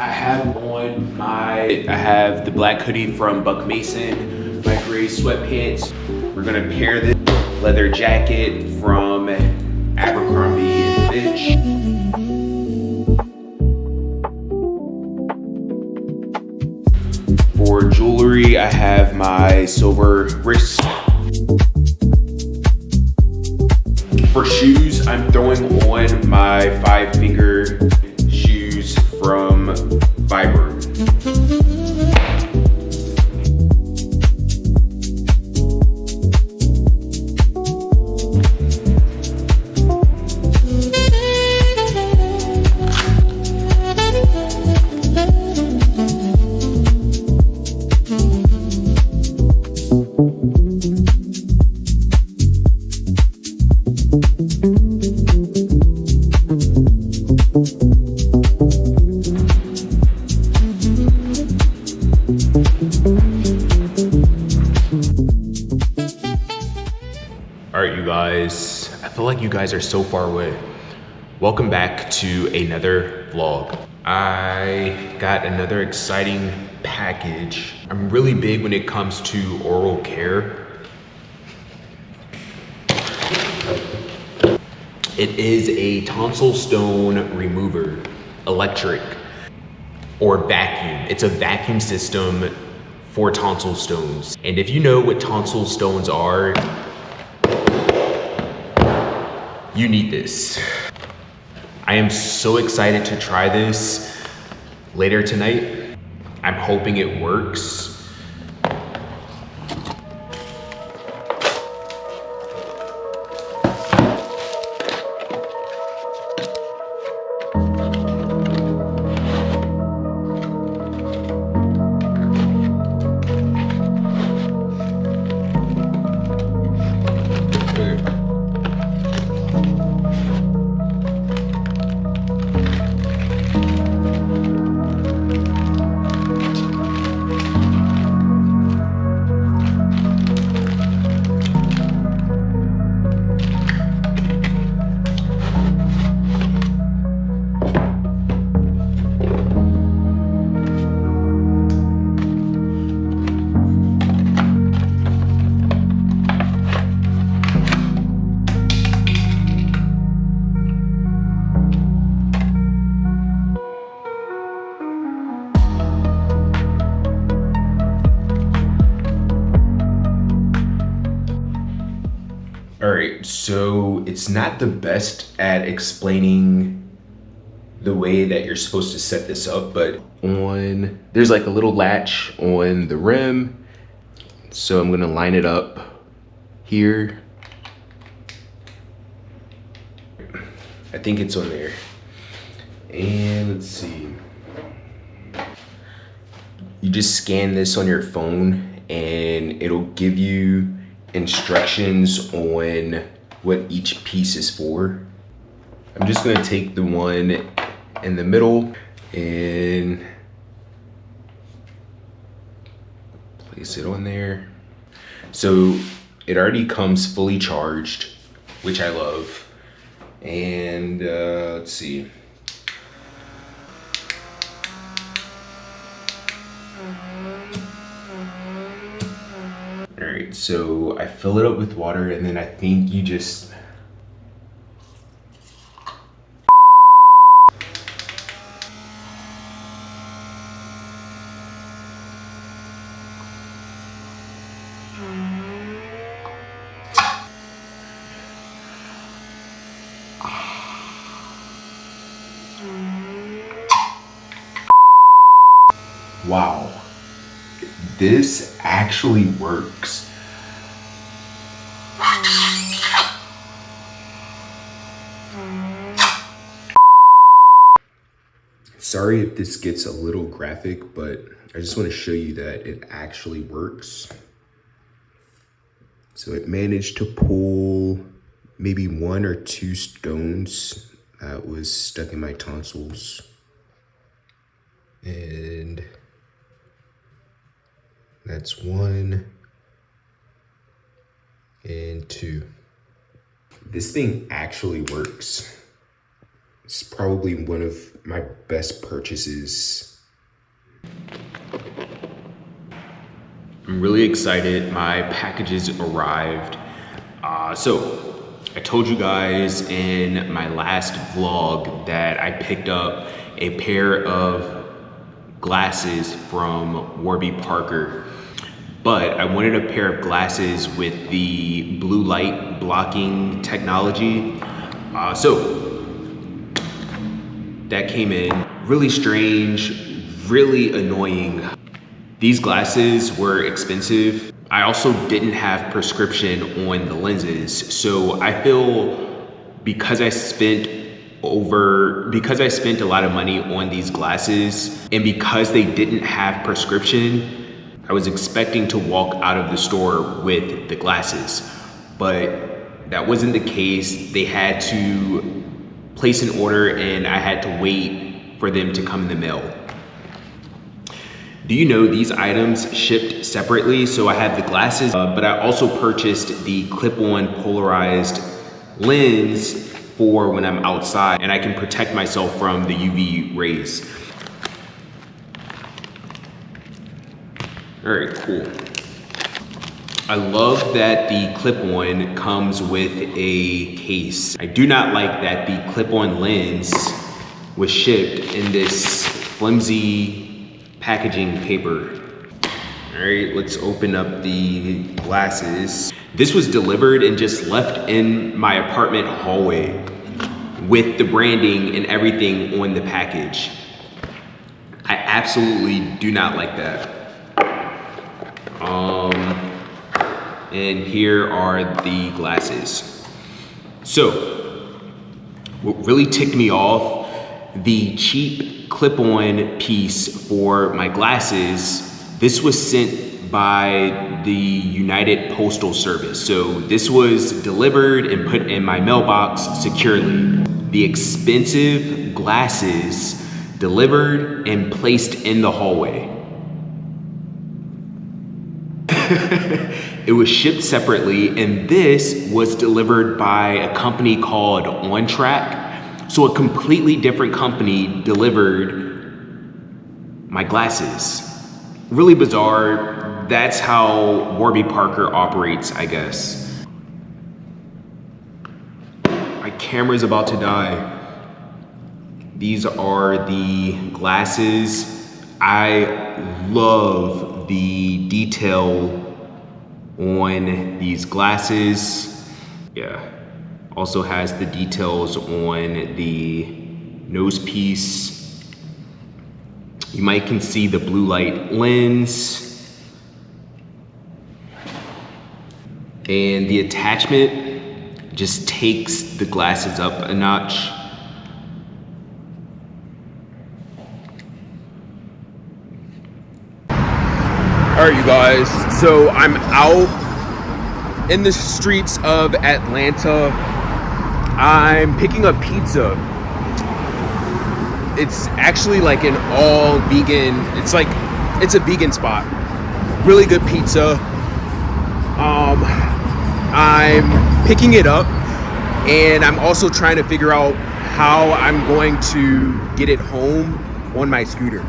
I have the black hoodie from Buck Mason, my gray sweatpants. We're gonna pair this leather jacket from Abercrombie and Fitch. For jewelry, I have my silver wrist. For shoes, I'm throwing on my 5-finger shoes from Warby. All right, you guys, I feel like you guys are so far away. Welcome back to another vlog. I got another exciting package. I'm really big when it comes to oral care. It is a tonsil stone remover, electric or vacuum. It's a vacuum system for tonsil stones. And if you know what tonsil stones are, you need this. I am so excited to try this later tonight. I'm hoping it works. All right, so it's not the best at explaining the way that you're supposed to set this up, but there's like a little latch on the rim. So I'm gonna line it up here. I think it's on there. And let's see. You just scan this on your phone and it'll give you instructions on what each piece is for. I'm just gonna take the one in the middle and place it on there. So it already comes fully charged, which I love. And let's see. All right, so I fill it up with water and then I think you just wow. This actually works. Sorry if this gets a little graphic, but I just want to show you that it actually works. So it managed to pull maybe 1 or 2 stones that was stuck in my tonsils. And that's 1 and 2. This thing actually works. It's probably one of my best purchases. I'm really excited. My packages arrived. So I told you guys in my last vlog that I picked up a pair of glasses from Warby Parker, but I wanted a pair of glasses with the blue light blocking technology. So that came in. Really strange, really annoying. These glasses were expensive. I also didn't have prescription on the lenses. So I feel because I spent a lot of money on these glasses, and because they didn't have prescription, I was expecting to walk out of the store with the glasses, but that wasn't the case. They had to place an order and I had to wait for them to come in the mail. Do you know these items shipped separately? So I have the glasses, but I also purchased the clip-on polarized lens for when I'm outside and I can protect myself from the UV rays. All right, cool. I love that the clip-on comes with a case. I do not like that the clip-on lens was shipped in this flimsy packaging paper. All right, let's open up the glasses. This was delivered and just left in my apartment hallway with the branding and everything on the package. I absolutely do not like that. And here are the glasses. So, what really ticked me off, the cheap clip-on piece for my glasses, this was sent by the United Postal Service. So this was delivered and put in my mailbox securely. The expensive glasses delivered and placed in the hallway. It was shipped separately, and this was delivered by a company called On Track. So a completely different company delivered my glasses. Really bizarre. That's how Warby Parker operates, I guess. My camera's about to die. These are the glasses. I love the detail on these glasses. Yeah, also has the details on the nose piece. You might can see the blue light lens. And the attachment just takes the glasses up a notch. All right, you guys, so I'm out in the streets of Atlanta. I'm picking up pizza. It's actually like an all vegan, it's a vegan spot. Really good pizza. I'm picking it up, and I'm also trying to figure out how I'm going to get it home on my scooter.